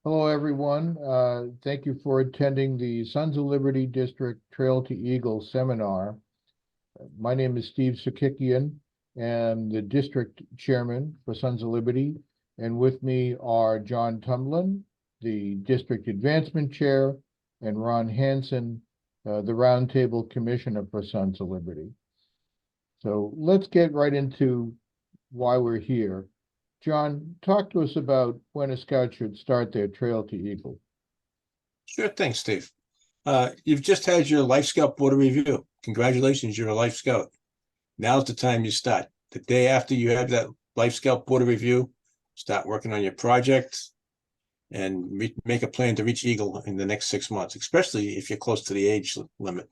Hello, everyone. Thank you for attending the Sons of Liberty District Trail to Eagle seminar. My name is Steve Sakikian, and the district chairman for Sons of Liberty. And with me are John Tumlin, the district advancement chair, and Ron Hansen, the roundtable commissioner for Sons of Liberty. So let's get right into why we're here. John, talk to us about when a scout should start their trail to Eagle. Sure thing, Steve. You've just had your Life Scout Board of Review. Congratulations, you're a Life Scout. Now's the time you start. The day after you have that Life Scout Board of Review, start working on your project and make a plan to reach Eagle in the next 6 months, especially if you're close to the age limit.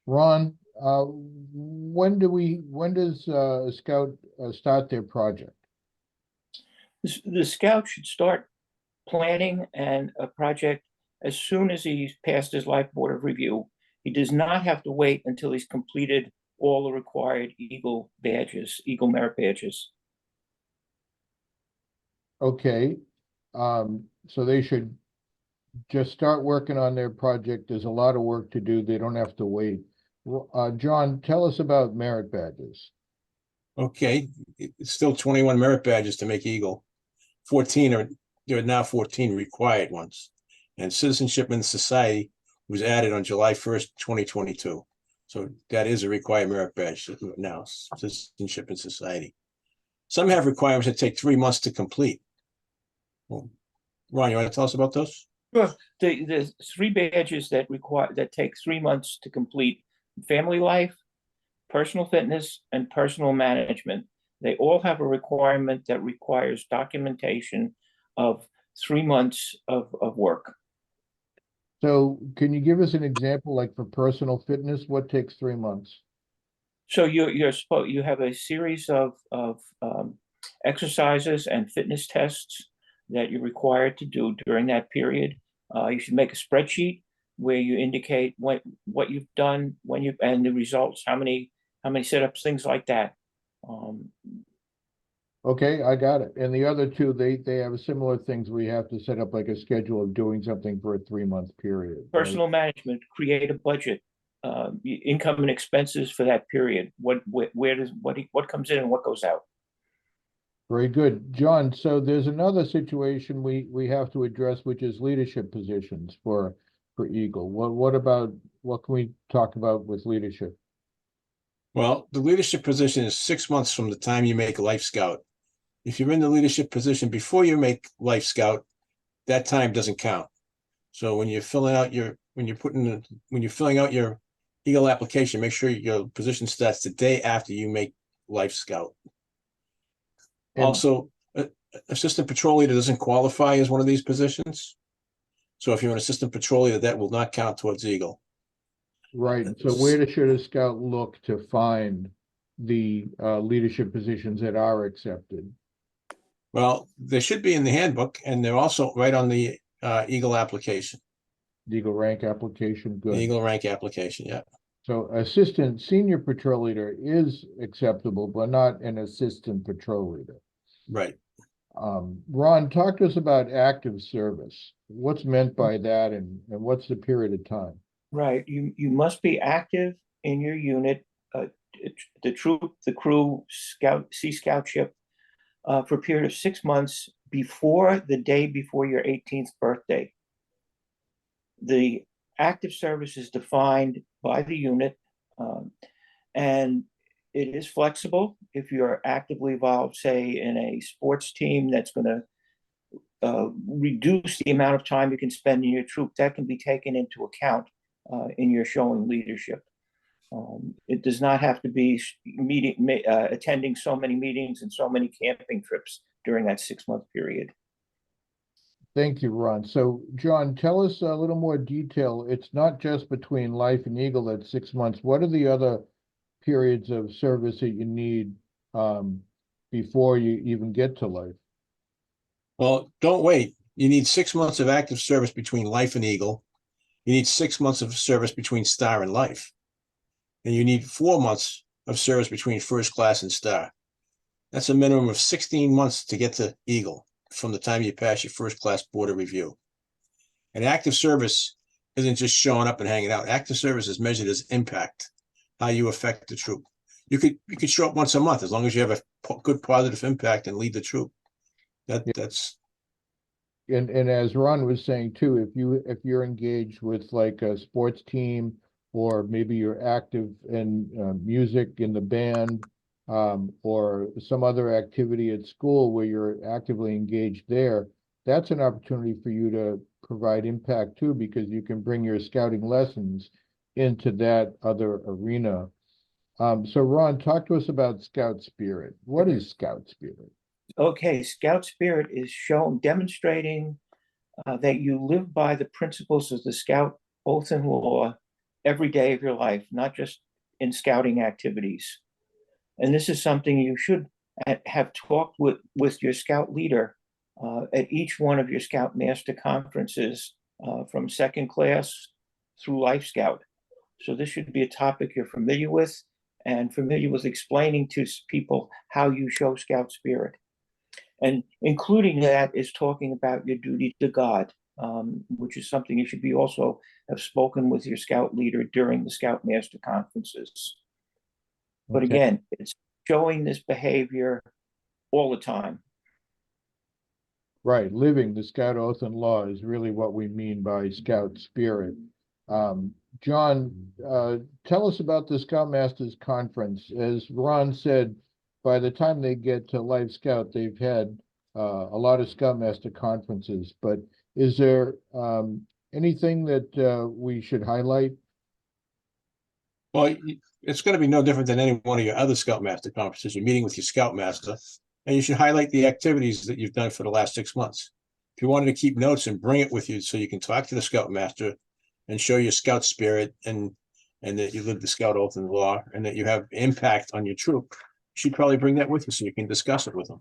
Ron, when does a scout start their project? The scout should start planning and a project as soon as he's passed his Life Board of Review. He does not have to wait until he's completed all the required Eagle badges, Eagle Merit badges. Okay, so they should just start working on their project. There's a lot of work to do. They don't have to wait. John, tell us about merit badges. Okay, it's still 21 merit badges to make Eagle. There are now 14 required ones. And Citizenship in Society was added on July 1st, 2022. So that is a required merit badge now, Citizenship in Society. Some have requirements that take 3 months to complete. Well, Ron, you want to tell us about those? Sure. The three badges that take 3 months to complete: family life, personal fitness, and personal management. They all have a requirement that requires documentation of 3 months of work. So can you give us an example, like for personal fitness, what takes 3 months? So you have a series of exercises and fitness tests that you're required to do during that period. You should make a spreadsheet where you indicate what you've done, and the results, how many sit-ups, things like that. Okay, I got it. And the other two, they have similar things. We have to set up like a schedule of doing something for a 3-month period. Personal management, create a budget, income and expenses for that period. What comes in and what goes out. Very good, John. So there's another situation we have to address, which is leadership positions for Eagle. What can we talk about with leadership? Well, the leadership position is 6 months from the time you make a Life Scout. If you're in the leadership position before you make Life Scout, that time doesn't count. So when you're filling out your Eagle application, make sure your position starts the day after you make Life Scout. Also, assistant patrol leader doesn't qualify as one of these positions. So if you're an assistant patrol leader, that will not count towards Eagle. Right. So where should a scout look to find the leadership positions that are accepted? Well, they should be in the handbook, and they're also right on the Eagle application. The Eagle rank application, good. The Eagle rank application, yeah. So assistant senior patrol leader is acceptable, but not an assistant patrol leader. Right. Ron, talk to us about active service. What's meant by that, and what's the period of time? Right. You must be active in your unit, the troop, the crew, Sea Scoutship, for a period of 6 months before the day before your 18th birthday. The active service is defined by the unit, and it is flexible. If you're actively involved, say, in a sports team that's going to reduce the amount of time you can spend in your troop, that can be taken into account in your showing leadership. It does not have to be attending so many meetings and so many camping trips during that 6-month period. Thank you, Ron. So, John, tell us a little more detail. It's not just between Life and Eagle at 6 months. What are the other periods of service that you need before you even get to Life? Well, don't wait. You need 6 months of active service between Life and Eagle. You need 6 months of service between Star and Life. And you need 4 months of service between First Class and Star. That's a minimum of 16 months to get to Eagle. from the time you pass your first class board of review. And active service isn't just showing up and hanging out. Active service is measured as impact, how you affect the troop. You could show up once a month as long as you have a good positive impact and lead the troop. That's And as Ron was saying too, if you're engaged with like a sports team, or maybe you're active in music in the band, or some other activity at school where you're actively engaged there, that's an opportunity for you to provide impact too, because you can bring your scouting lessons into that other arena. So Ron, talk to us about Scout Spirit. What is Scout Spirit? Okay, Scout Spirit is demonstrating that you live by the principles of the Scout Oath and Law every day of your life, not just in scouting activities. And this is something you should have talked with your Scout leader at each one of your Scout Master conferences from second class through Life Scout. So this should be a topic you're familiar with and familiar with explaining to people how you show Scout Spirit. And including that is talking about your duty to God, which is something you should be also have spoken with your Scout leader during the Scout Master conferences. But Okay. again, it's showing this behavior all the time. Right, living the Scout Oath and Law is really what we mean by Scout Spirit. John, tell us about the Scoutmasters Conference. As Ron said, by the time they get to Life Scout, they've had a lot of Scoutmaster conferences. But is there anything that we should highlight? Well, it's going to be no different than any one of your other Scoutmaster conferences. You're meeting with your Scoutmaster, and you should highlight the activities that you've done for the last 6 months. If you wanted to keep notes and bring it with you so you can talk to the Scoutmaster and show your Scout Spirit and that you live the Scout Oath and Law and that you have impact on your troop, you should probably bring that with you so you can discuss it with them.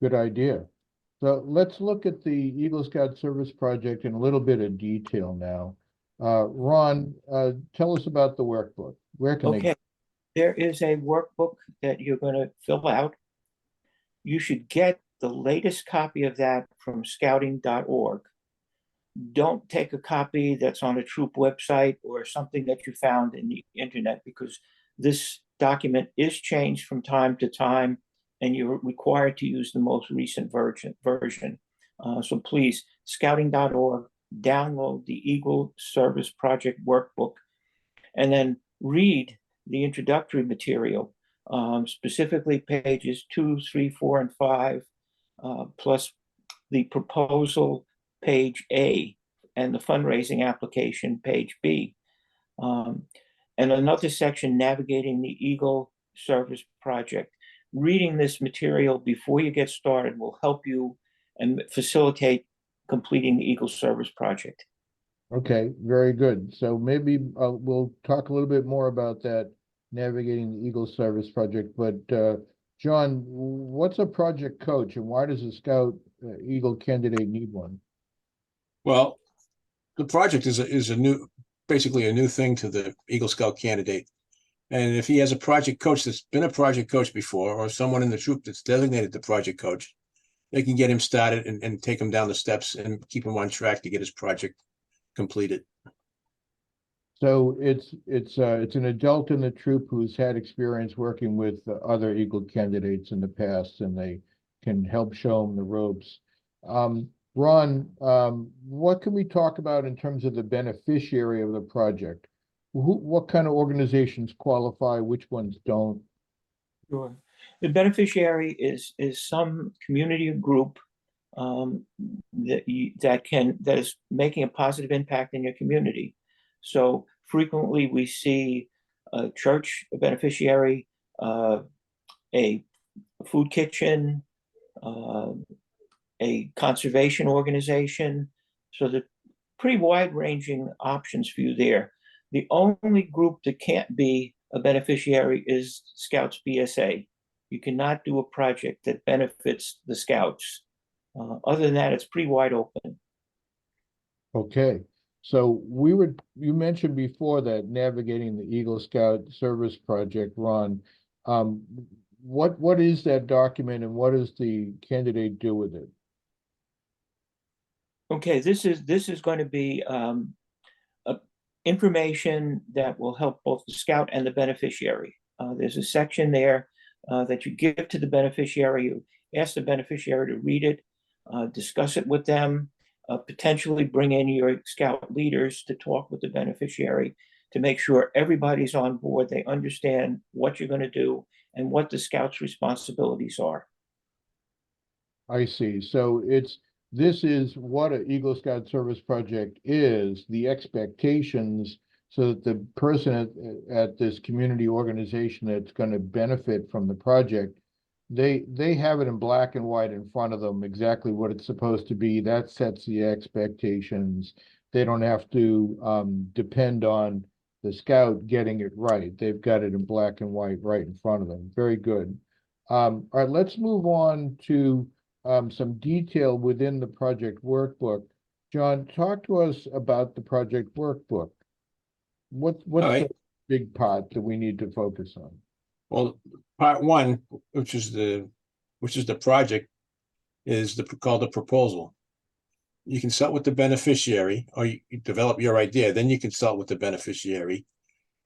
Good idea. So let's look at the Eagle Scout Service Project in a little bit of detail now. Ron, tell us about the workbook. Where can Okay, there is a workbook that you're going to fill out. You should get the latest copy of that from scouting.org. Don't take a copy that's on a troop website or something that you found in the internet, because this document is changed from time to time and you're required to use the most recent version. So please, scouting.org, download the Eagle Service Project workbook and then read the introductory material, specifically pages 2, 3, 4, and 5, plus the proposal, page A, and the fundraising application, page B. And another section, navigating the Eagle Service Project. Reading this material before you get started will help you and facilitate completing the Eagle Service Project. Okay, very good. So maybe we'll talk a little bit more about that, navigating the Eagle Service Project. But John, what's a project coach, and why does a Scout Eagle candidate need one? Well, the project is basically a new thing to the Eagle Scout candidate. And if he has a project coach that's been a project coach before, or someone in the troop that's designated the project coach, they can get him started and take him down the steps and keep him on track to get his project completed. So it's an adult in the troop who's had experience working with other Eagle candidates in the past, and they can help show them the ropes. Ron, what can we talk about in terms of the beneficiary of the project? What kind of organizations qualify? Which ones don't? Sure. The beneficiary is some community group that is making a positive impact in your community. So frequently we see a church, a beneficiary, a food kitchen, a conservation organization. So the pretty wide-ranging options for you there. The only group that can't be a beneficiary is Scouts BSA. You cannot do a project that benefits the Scouts. Other than that, it's pretty wide open. Okay, so you mentioned before that navigating the Eagle Scout Service Project, Ron, what is that document and what does the candidate do with it? Okay, this is going to be information that will help both the scout and the beneficiary. There's a section there that you give to the beneficiary. You ask the beneficiary to read it, discuss it with them, potentially bring in your scout leaders to talk with the beneficiary to make sure everybody's on board. They understand what you're going to do and what the scout's responsibilities are. I see. So this is what an Eagle Scout Service project is, the expectations, so that the person at this community organization that's going to benefit from the project, they have it in black and white in front of them, exactly what it's supposed to be. That sets the expectations. They don't have to depend on the scout getting it right. They've got it in black and white right in front of them. Very good. All right, let's move on to some detail within the project workbook. John, talk to us about the project workbook. What's right. the big part that we need to focus on? Well, part one, which is the project, is called the proposal. You consult with the beneficiary, or you develop your idea. Then you consult with the beneficiary,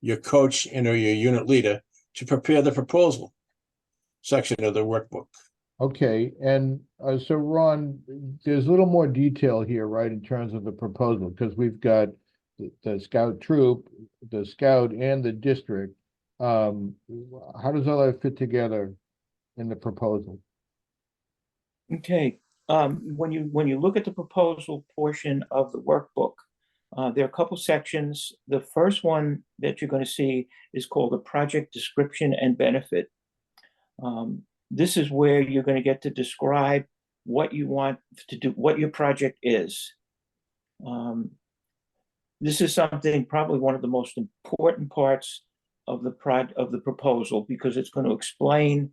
your coach, and or your unit leader to prepare the proposal section of the workbook. Okay, and so Ron, there's a little more detail here, right, in terms of the proposal, because we've got the scout troop, the scout, and the district. How does all that fit together in the proposal? Okay, when you look at the proposal portion of the workbook, there are a couple sections. The first one that you're going to see is called the project description and benefit. This is where you're going to get to describe what you want to do, what your project is. This is something, probably one of the most important parts of the proposal, because it's going to explain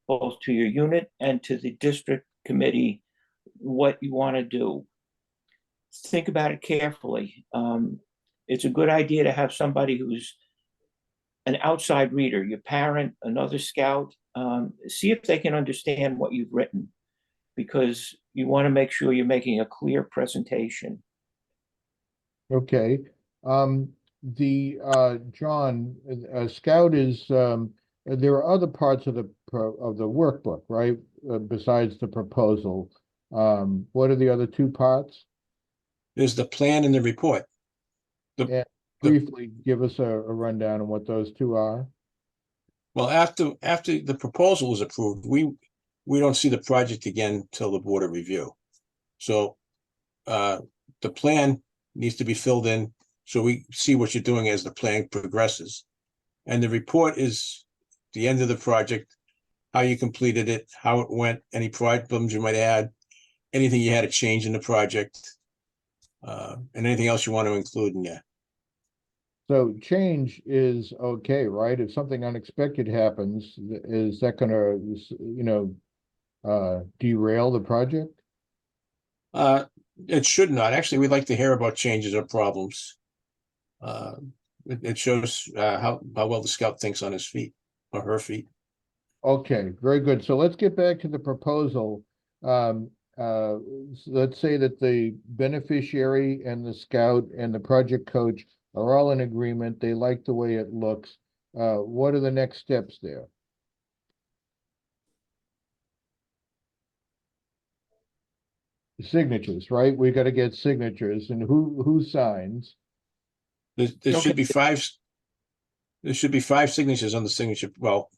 both to your unit and to the district committee what you want to do. Think about it carefully. It's a good idea to have somebody who's an outside reader, your parent, another scout. See if they can understand what you've written, because you want to make sure you're making a clear presentation. Okay. John, Scout is there are other parts of the workbook, right? Besides the proposal. What are the other two parts? There's the plan and the report. And briefly give us a rundown on what those two are. Well, after the proposal is approved, we don't see the project again till the board of review. So the plan needs to be filled in so we see what you're doing as the plan progresses. And the report is the end of the project, how you completed it, how it went, any problems you might have had, anything you had to change in the project, and anything else you want to include in there. So change is okay, right? If something unexpected happens, is that gonna, derail the project? It should not. Actually, we'd like to hear about changes or problems. It shows how well the scout thinks on his feet or her feet. Okay, very good. So let's get back to the proposal. Let's say that the beneficiary and the scout and the project coach are all in agreement. They like the way it looks. What are the next steps there? Signatures, right? We got to get signatures, and who signs? There should be five. There should be 5 signatures on the signature. Well,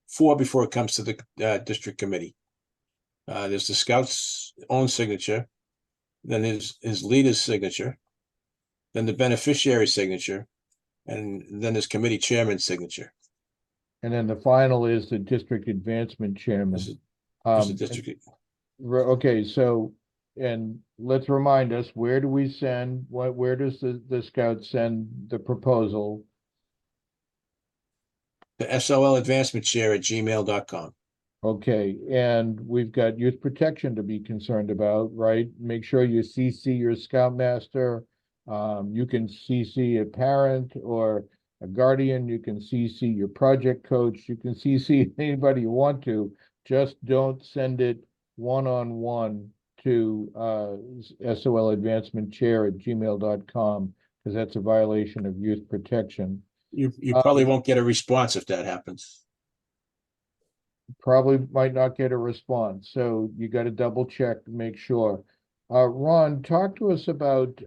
4 before it comes to the district committee. There's the scout's own signature, then his leader's signature, then the beneficiary signature, and then his committee chairman's signature. And then the final is the district advancement chairman. This is the district. Okay, so, and let's remind us, where do we send, where does the scout send the proposal? The SOL advancement chair at gmail.com. Okay, and we've got youth protection to be concerned about, right? Make sure you CC your scoutmaster. You can CC a parent or a guardian, you can CC your project coach, you can CC anybody you want to, just don't send it one-on-one to soladvancementchair@gmail.com, because that's a violation of youth protection. You probably won't get a response if that happens. Probably might not get a response, so you got to double check and make sure. Ron, talk to us about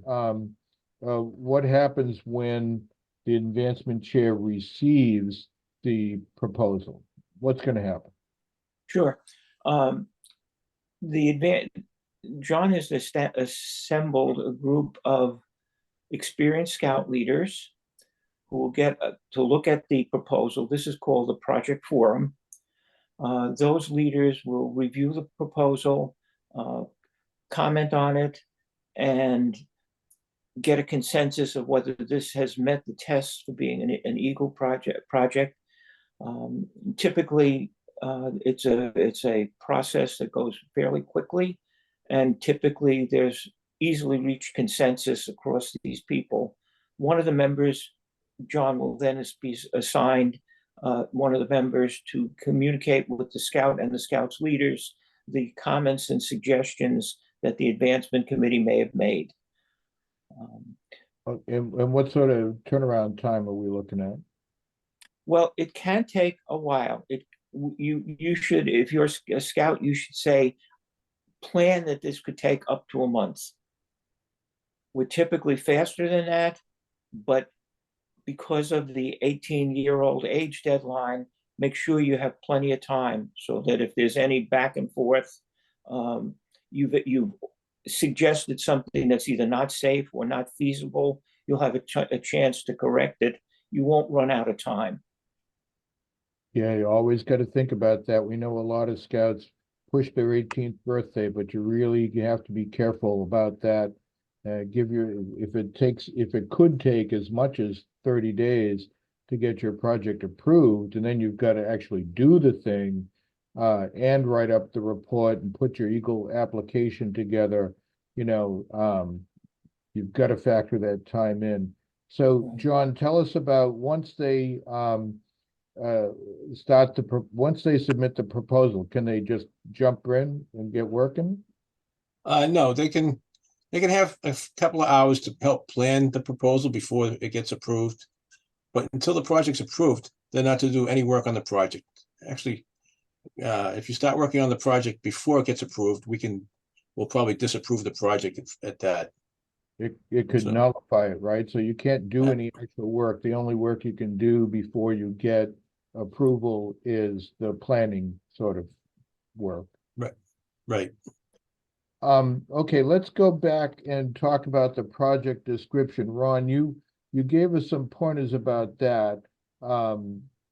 what happens when the advancement chair receives the proposal. What's going to happen? Sure. John has assembled a group of experienced scout leaders who will get to look at the proposal. This is called the Project Forum. Those leaders will review the proposal, comment on it, and get a consensus of whether this has met the tests for being an Eagle project. Typically, it's a process that goes fairly quickly, and typically there's easily reached consensus across these people. One of the members, John, will then be assigned one of the members to communicate with the scout and the scout's leaders the comments and suggestions that the advancement committee may have made. And what sort of turnaround time are we looking at? Well, it can take a while. You should, if you're a scout, you should say, plan that this could take up to a month. We're typically faster than that, but because of the 18-year-old age deadline, make sure you have plenty of time so that if there's any back and forth, you've suggested something that's either not safe or not feasible, you'll have a chance to correct it. You won't run out of time. Yeah, you always got to think about that. We know a lot of scouts push their 18th birthday, but you have to be careful about that. If it could take as much as 30 days to get your project approved, and then you've got to actually do the thing and write up the report and put your Eagle application together, you've got to factor that time in. So, John, tell us about once they once they submit the proposal, can they just jump in and get working? No, they can have a couple of hours to help plan the proposal before it gets approved. But until the project's approved, they're not to do any work on the project. Actually, if you start working on the project before it gets approved, we'll probably disapprove the project at that. It could nullify it, right? So you can't do any actual work. The only work you can do before you get approval is the planning sort of work. Right. Okay, let's go back and talk about the project description. Ron, you gave us some pointers about that.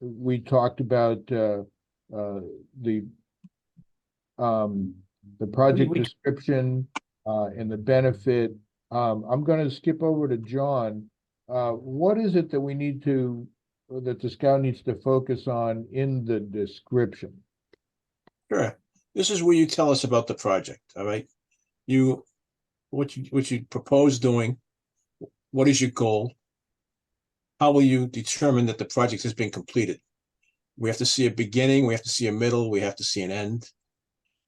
We talked about the project description and the benefit. I'm going to skip over to John. What is it that that the scout needs to focus on in the description? Sure. This is where you tell us about the project. All right. What you propose doing. What is your goal? How will you determine that the project has been completed? We have to see a beginning. We have to see a middle. We have to see an end.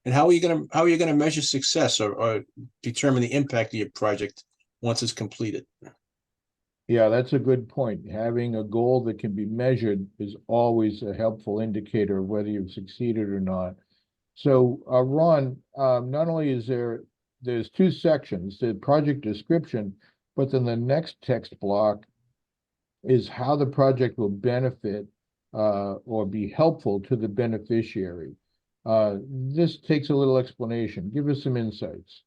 And how are you going to measure success or determine the impact of your project once it's completed? Yeah, that's a good point. Having a goal that can be measured is always a helpful indicator of whether you've succeeded or not. So, Ron, not only there's two sections, the project description, but then the next text block is how the project will benefit or be helpful to the beneficiary. This takes a little explanation. Give us some insights.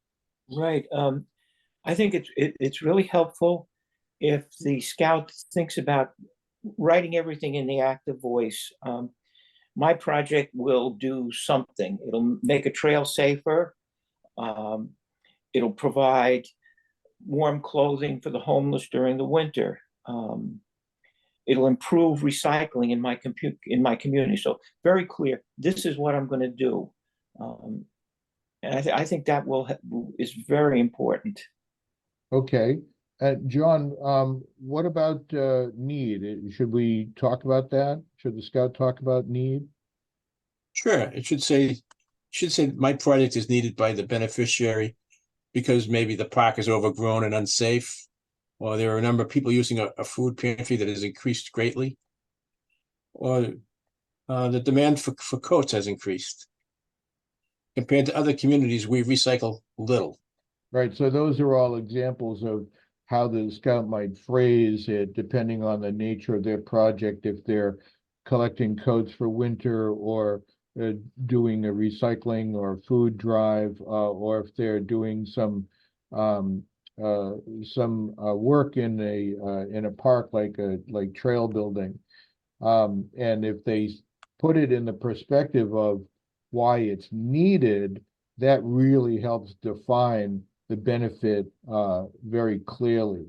Right. I think it's really helpful if the scout thinks about writing everything in the active voice. My project will do something. It'll make a trail safer. It'll provide warm clothing for the homeless during the winter. It'll improve recycling in my community. So very clear, this is what I'm going to do. And I think that is very important. Okay. John, what about need? Should we talk about that? Should the scout talk about need? Sure, it should say my project is needed by the beneficiary because maybe the park is overgrown and unsafe, or there are a number of people using a food pantry that has increased greatly, or the demand for coats has increased. Compared to other communities, we recycle little. Right, so those are all examples of how the scout might phrase it, depending on the nature of their project, if they're collecting coats for winter or doing a recycling or food drive, or if they're doing some work in a park like trail building. And if they put it in the perspective of why it's needed, that really helps define the benefit very clearly.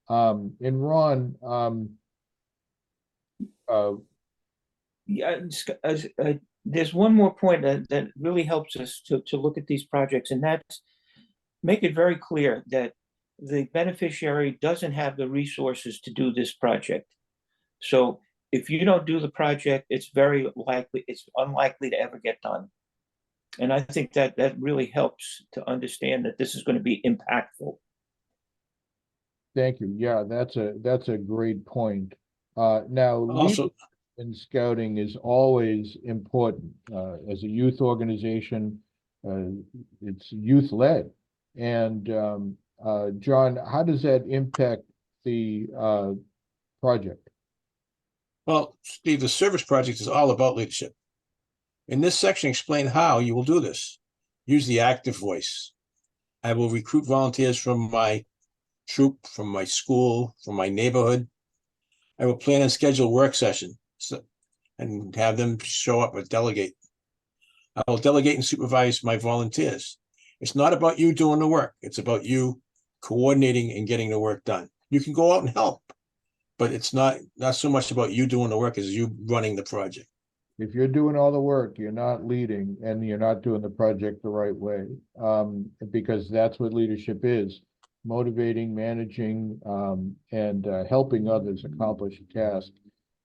And Ron, Yeah, there's one more point that really helps us to look at these projects, and that's make it very clear that the beneficiary doesn't have the resources to do this project. So if you don't do the project, it's unlikely to ever get done. And I think that really helps to understand that this is going to be impactful. thank you. Yeah, that's a great point. Now, Also, in scouting is always important. As a youth organization, it's youth led. And John, how does that impact the project? well, Steve, the service project is all about leadership. In this section, explain how you will do this. Use the active voice. I will recruit volunteers from my troop, from my school, from my neighborhood. I will plan and schedule work sessions and have them show up or delegate. I will delegate and supervise my volunteers. It's not about you doing the work. It's about you coordinating and getting the work done. You can go out and help, but it's not so much about you doing the work as you running the project. If you're doing all the work, you're not leading and you're not doing the project the right way. Because that's what leadership is, motivating, managing, and helping others accomplish a task.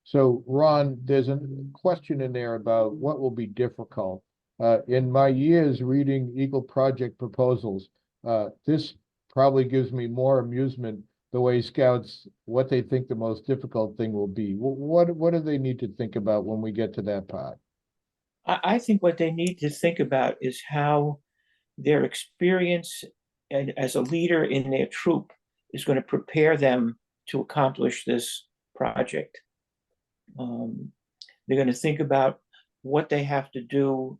So Ron, there's a question in there about what will be difficult. In my years reading Eagle project proposals, this probably gives me more amusement the way scouts, what they think the most difficult thing will be. What do they need to think about when we get to that part? I think what they need to think about is how their experience and as a leader in their troop is going to prepare them to accomplish this project. They're going to think about what they have to do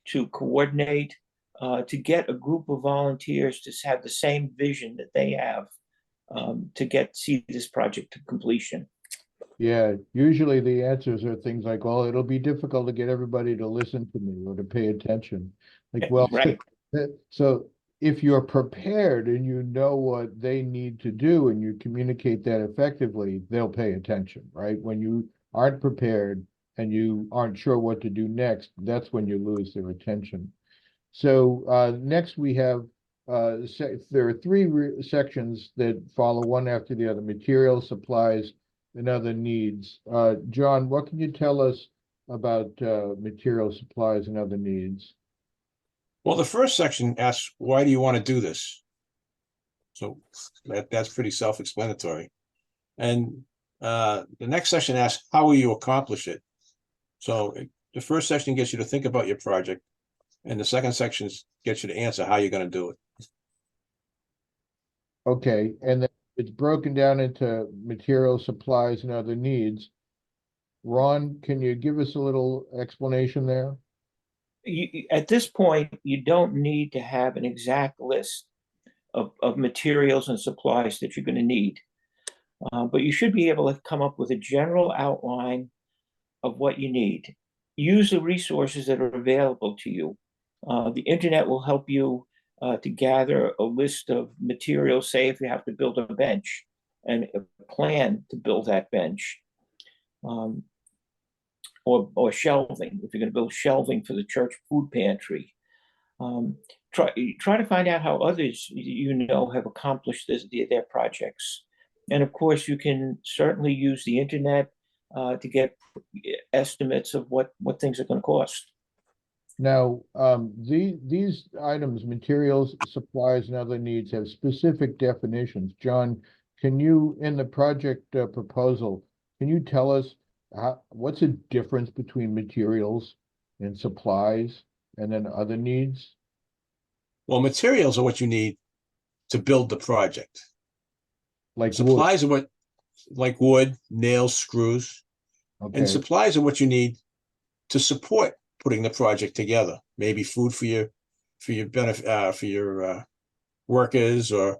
to coordinate, to get a group of volunteers to have the same vision that they have, to see this project to completion. Yeah, usually the answers are things like, well, it'll be difficult to get everybody to listen to me or to pay attention. Like, well, Right. so if you're prepared and you know what they need to do and you communicate that effectively, they'll pay attention, right? When you aren't prepared and you aren't sure what to do next, that's when you lose their attention. So next we have there are three sections that follow one after the other: material, supplies, and other needs. John, what can you tell us about material, supplies, and other needs? Well, the first section asks, why do you want to do this? So that's pretty self-explanatory. And the next section asks, how will you accomplish it? So the first section gets you to think about your project, and the second section gets you to answer how you're going to do it. Okay, and then it's broken down into material, supplies, and other needs. Ron, can you give us a little explanation there? At this point, you don't need to have an exact list of materials and supplies that you're going to need. But you should be able to come up with a general outline of what you need. Use the resources that are available to you. The internet will help you to gather a list of materials, say if you have to build a bench and a plan to build that bench. Or shelving, if you're going to build shelving for the church food pantry. Try to find out how others have accomplished their projects. And of course, you can certainly use the internet to get estimates of what things are going to cost. Now, these items, materials, supplies, and other needs have specific definitions. John, can you, in the project proposal, can you tell us what's the difference between materials and supplies and then other needs? Well, materials are what you need to build the project. Like wood, Supplies are what, like wood, nails, screws, and okay, supplies are what you need to support putting the project together. Maybe food for your benefit, for your workers, or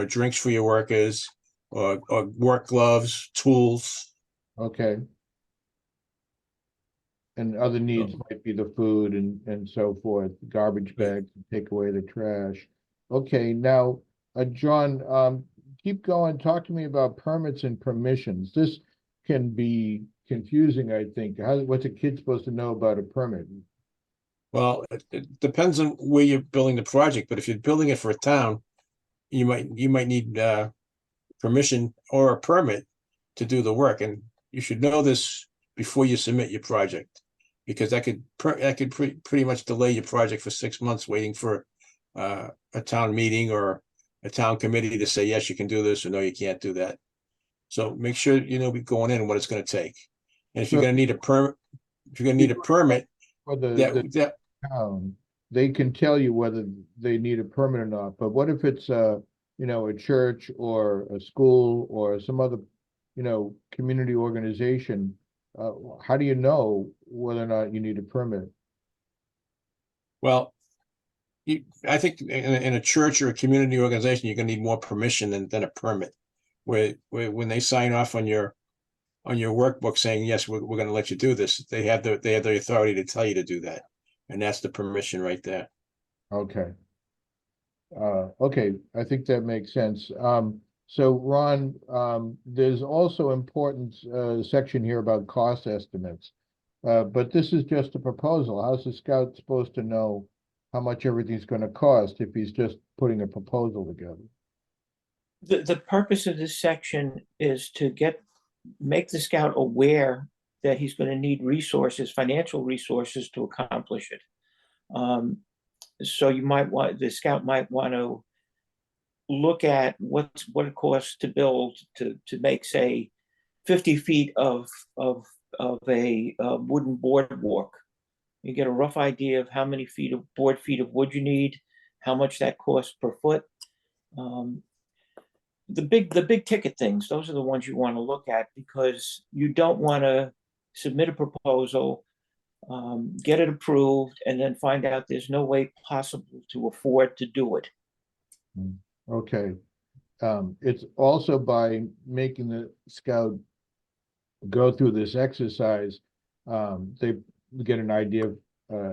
drinks for your workers, or work gloves, tools. okay. And other needs might be the food and so forth, garbage Right. bags to take away the trash. Okay, now, John, keep going. Talk to me about permits and permissions. This can be confusing, I think. What's a kid supposed to know about a permit? Well, it depends on where you're building the project, but if you're building it for a town, you might need permission or a permit to do the work, and you should know this before you submit your project, because that could pretty much delay your project for 6 months, waiting for a town meeting or a town committee to say, yes, you can do this, or no, you can't do that. So make sure you know going in what it's going to take. And if you're going to need a permit, For the that town, they can tell you whether they need a permit or not, but what if it's a church or a school or some other, community organization? How do you know whether or not you need a permit? well, I think in a church or a community organization, you're gonna need more permission than a permit. Where when they sign off on your workbook saying, yes, we're gonna let you do this, they have the authority to tell you to do that. And that's the permission right there. Okay. Okay, I think that makes sense. So Ron, there's also important section here about cost estimates. But this is just a proposal. How's the scout supposed to know how much everything's going to cost if he's just putting a proposal together? The purpose of this section is to make the scout aware that he's going to need resources, financial resources, to accomplish it. So the scout might want to look at what it costs to build, to make, say, 50 feet of a wooden boardwalk. You get a rough idea of how many feet of wood you need, how much that costs per foot. The big ticket things, those are the ones you want to look at, because you don't want to submit a proposal, get it approved, and then find out there's no way possible to afford to do it. Okay. It's also by making the scout go through this exercise, they get an idea of,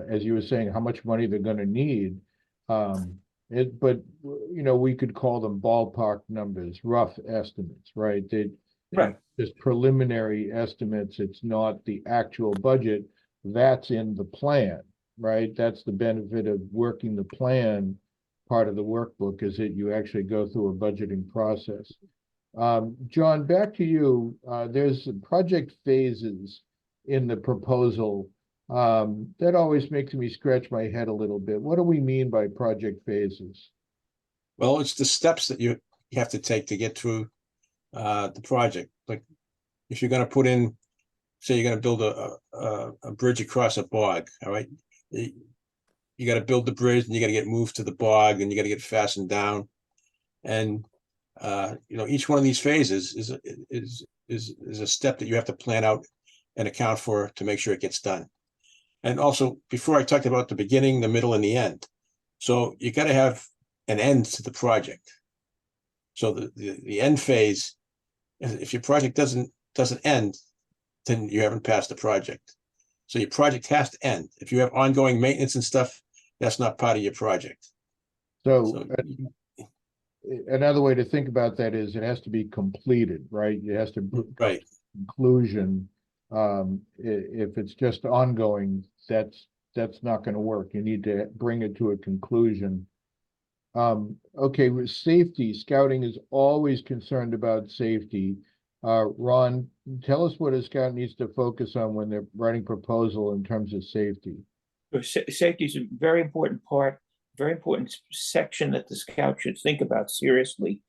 as you were saying, how much money they're going to need. But we could call them ballpark numbers, rough estimates, right? Right. Just preliminary estimates. It's not the actual budget. That's in the plan, right? That's the benefit of working the plan. Part of the workbook is that you actually go through a budgeting process. John, back to you. There's project phases in the proposal. That always makes me scratch my head a little bit. What do we mean by project phases? Well, it's the steps that you have to take to get through the project. Like if you're going to put in, say you're going to build a bridge across a bog, all right? You got to build the bridge, and you got to get moved to the bog, and you got to get fastened down. And each one of these phases is a step that you have to plan out and account for to make sure it gets done. And also, before I talked about the beginning, the middle, and the end. So you got to have an end to the project. So the end phase, if your project doesn't end, then you haven't passed the project. So your project has to end. If you have ongoing maintenance and stuff, that's not part of your project. So another way to think about that is it has to be completed, right? It has to come to conclusion. If it's just ongoing, that's that's not gonna work. You need to bring it to a conclusion. Okay, with safety, scouting is always concerned about safety. Ron, tell us what a scout needs to focus on when they're writing proposal in terms of safety. So safety is a very important part, very important section that the scout should think about seriously.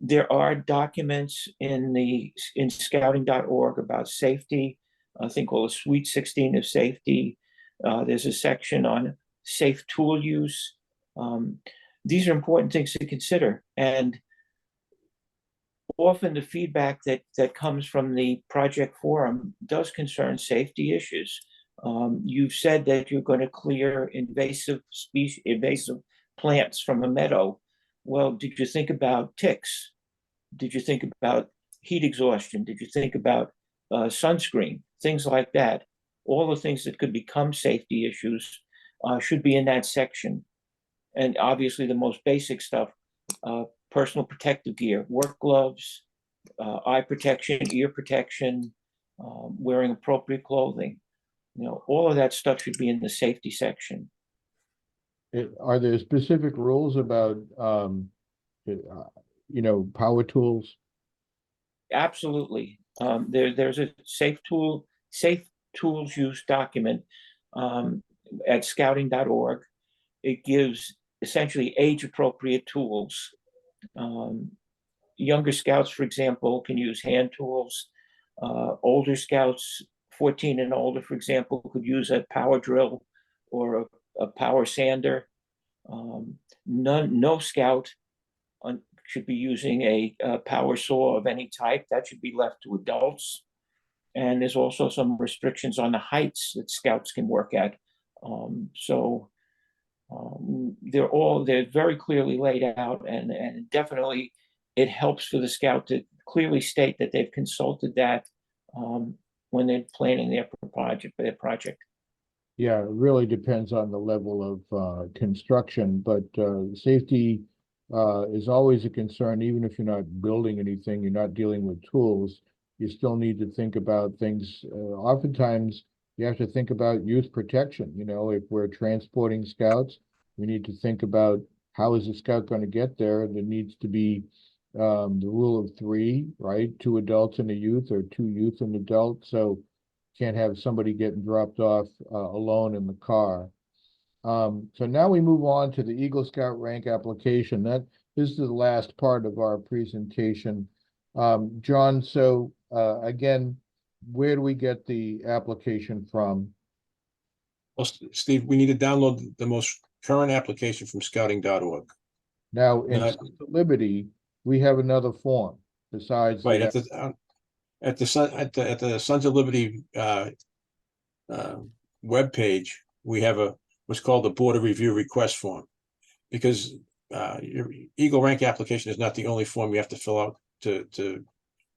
There are documents in scouting.org about safety. I think called a Suite 16 of safety. There's a section on safe tool use. These are important things to consider. And often the feedback that comes from the project forum does concern safety issues. You've said that you're going to clear invasive plants from a meadow. Well, did you think about ticks? Did you think about heat exhaustion? Did you think about sunscreen? Things like that. All the things that could become safety issues should be in that section. And obviously the most basic stuff, personal protective gear, work gloves, eye protection, ear protection, wearing appropriate clothing. All of that stuff should be in the safety section. Are there specific rules about, power tools? Absolutely. There's a safe tools use document at scouting.org. It gives essentially age appropriate tools. Younger scouts, for example, can use hand tools. Older scouts, 14 and older, for example, could use a power drill or a power sander. No scout should be using a power saw of any type. That should be left to adults. And there's also some restrictions on the heights that scouts can work at. They're very clearly laid out, and definitely it helps for the scout to clearly state that they've consulted that when they're planning their project. Yeah, it really depends on the level of construction, but safety is always a concern. Even if you're not building anything, you're not dealing with tools, you still need to think about things. Oftentimes, you have to think about youth protection. If we're transporting scouts, we need to think about how is the scout going to get there. There needs to be the rule of three, right? 2 adults and a youth, or 2 youth and adult. So can't have somebody getting dropped off alone in the car. So now we move on to the Eagle Scout rank application. This is the last part of our presentation. John, so again, where do we get the application from? Well, Steve, we need to download the most current application from scouting.org. Now, in Now- Sons of Liberty, we have another form besides Right, the at the Sons of Liberty webpage, we have what's called the Board of Review request form. Because your Eagle rank application is not the only form you have to fill out to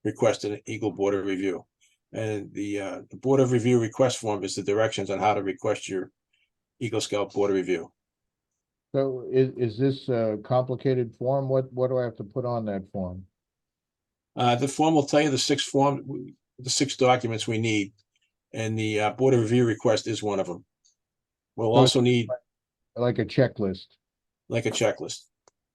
request an Eagle Board of Review. And the Board of Review request form is the directions on how to request your Eagle Scout Board of Review. So is this a complicated form? What do I have to put on that form? The form will tell you the 6 documents we need, and the Board of Review request is one of them. We'll So also need like a checklist. like a checklist.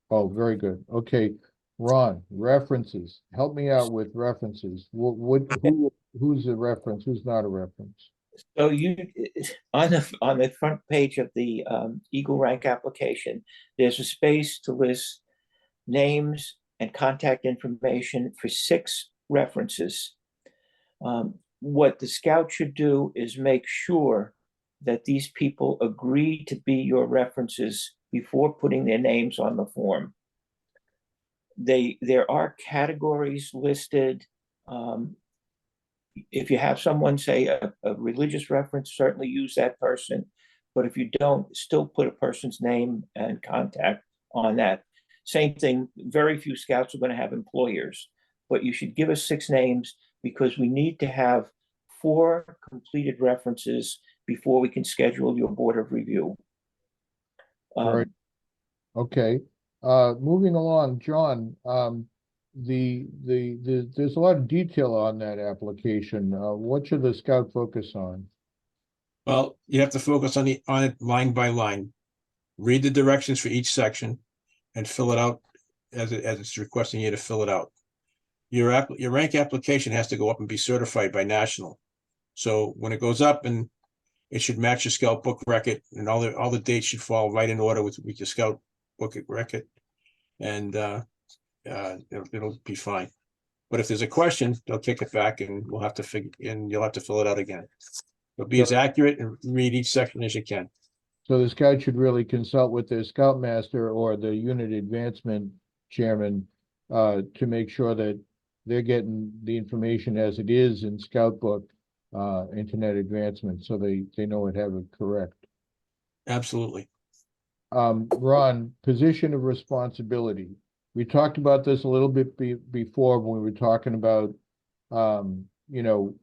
Oh, very good. Okay, Ron, references. Help me out with references. Who's a reference? Who's not a reference? So on the front page of the Eagle rank application, there's a space to list names and contact information for 6 references. What the scout should do is make sure that these people agree to be your references before putting their names on the form. There are categories listed. If you have someone say a religious reference, certainly use that person. But if you don't, still put a person's name and contact on that. Same thing, very few scouts are going to have employers, but you should give us 6 names because we need to have 4 completed references before we can schedule your Board of Review. Right. Okay. Moving along, John, there's a lot of detail on that application. What should the scout focus on? Well, you have to focus on it line by line. Read the directions for each section and fill it out as it's requesting you to fill it out. Your rank application has to go up and be certified by national. So when it goes up, and it should match your scout book record, and all the dates should fall right in order with your scout book record, and it'll be fine. But if there's a question, they'll kick it back, and you'll have to fill it out again. But be as accurate and read each section as you can. So the scout should really consult with their scoutmaster or the unit advancement chairman to make sure that they're getting the information as it is in scout book, internet advancement, so they know it have it correct. Absolutely. Ron, position of responsibility. We talked about this a little bit before when we were talking about,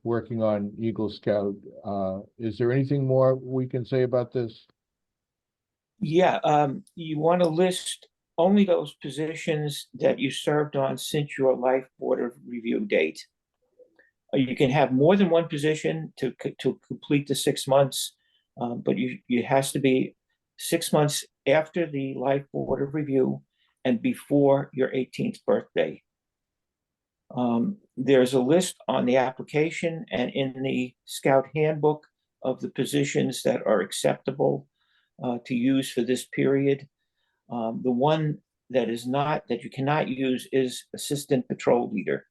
working on Eagle Scout. Is there anything more we can say about this? Yeah, you want to list only those positions that you served on since your life board of review date. You can have more than one position to complete the 6 months, but it has to be 6 months after the life board of review and before your 18th birthday. There's a list on the application and in the Scout handbook of the positions that are acceptable to use for this period. The one that you cannot use is assistant patrol leader.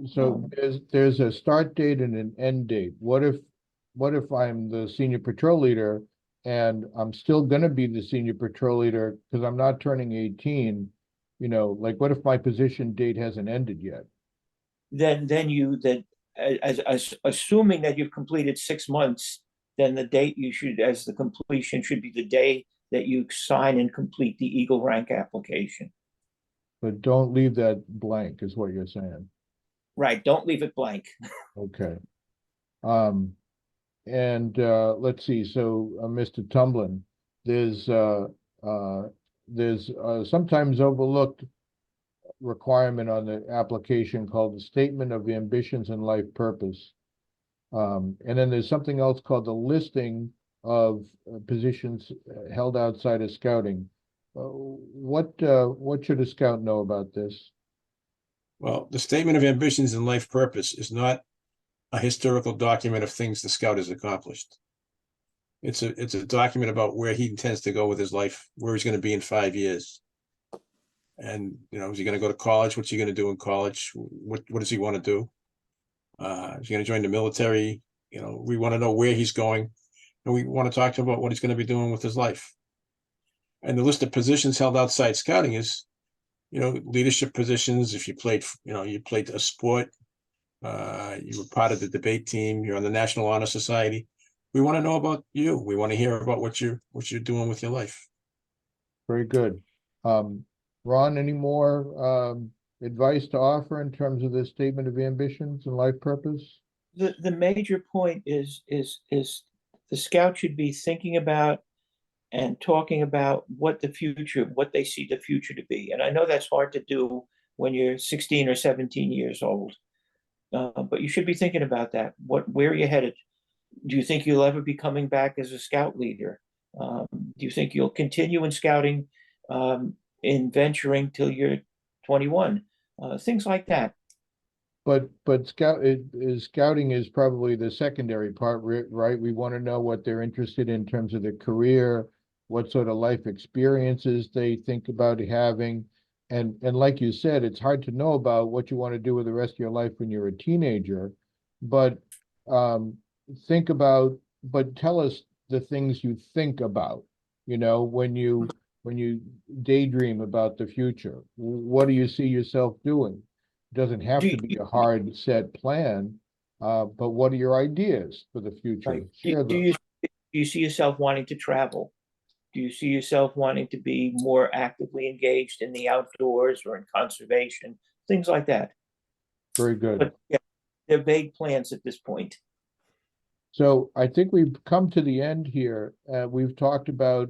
So there's a start date and an end date. What if I'm the senior patrol leader and I'm still gonna be the senior patrol leader because I'm not turning 18? Like what if my position date hasn't ended yet? Assuming that you've completed 6 months, then the date as the completion should be the day that you sign and complete the Eagle rank application. But don't leave that blank, is what you're saying. Right, don't leave it blank. Okay. Let's see, so Mr. Tumblin, there's sometimes overlooked requirement on the application called the Statement of Ambitions and Life Purpose. And then there's something else called the listing of positions held outside of scouting. What should a scout know about this? Well, the Statement of Ambitions and Life Purpose is not a historical document of things the scout has accomplished. It's a document about where he intends to go with his life, where he's going to be in 5 years. And, is he going to go to college? What's he going to do in college? What does he want to do? Is he going to join the military? We want to know where he's going, and we want to talk to him about what he's going to be doing with his life. And the list of positions held outside scouting is, leadership positions. If you played, you played a sport, you were part of the debate team, you're on the National Honor Society. We want to know about you. We want to hear about what you're doing with your life. Very good. Ron, any more advice to offer in terms of this Statement of Ambitions and Life Purpose? The major point is the scout should be thinking about and talking about what they see the future to be. And I know that's hard to do when you're 16 or 17 years old, but you should be thinking about that. Where are you headed? Do you think you'll ever be coming back as a scout leader? Do you think you'll continue in scouting, in venturing till you're 21? Things like that. But scouting is probably the secondary part, right? We want to know what they're interested in terms of their career, what sort of life experiences they think about having. And like you said, it's hard to know about what you want to do with the rest of your life when you're a teenager, but tell us the things you think about, when you daydream about the future. What do you see yourself doing? It doesn't have to be a hard set plan, but what are your ideas for the future? Right. Share Do them. you see yourself wanting to travel? Do you see yourself wanting to be more actively engaged in the outdoors or in conservation? Things like that. Very good. But yeah, they're vague plans at this point. So I think we've come to the end here. We've talked about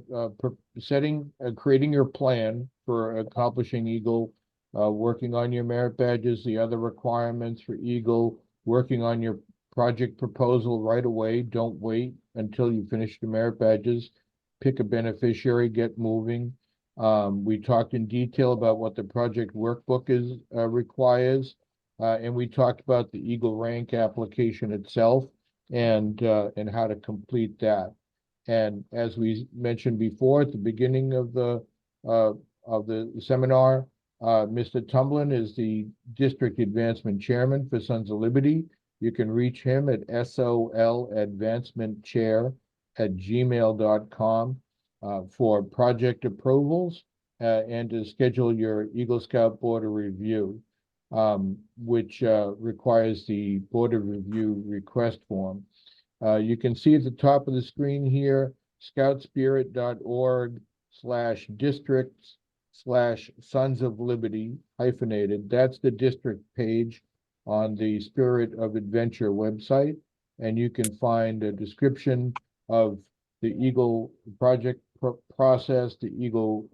creating your plan for accomplishing Eagle, working on your merit badges, the other requirements for Eagle, working on your project proposal right away. Don't wait. until you finish the merit badges. Pick a beneficiary, get moving. We talked in detail about what the project workbook requires. And we talked about the Eagle Rank application itself and how to complete that. And as we mentioned before at the beginning of the seminar, Mr. Tumblin is the District Advancement Chairman for Sons of Liberty. You can reach him at soladvancementchair@gmail.com for project approvals and to schedule your Eagle Scout Board of Review, which requires the Board of Review request form. You can see at the top of the screen here, scoutspirit.org/districts/Sons of Liberty hyphenated. That's the district page on the Spirit of Adventure website. And you can find a description of the Eagle project process, the Eagle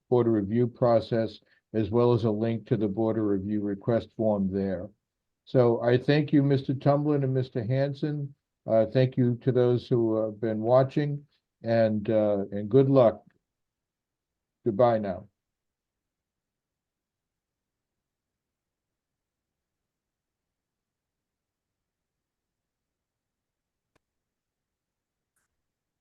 Board of Review process, as well as a link to the Board of Review request form there. So I thank you, Mr. Tumblin and Mr. Hanson. Thank you to those who have been watching, and good luck. Goodbye now.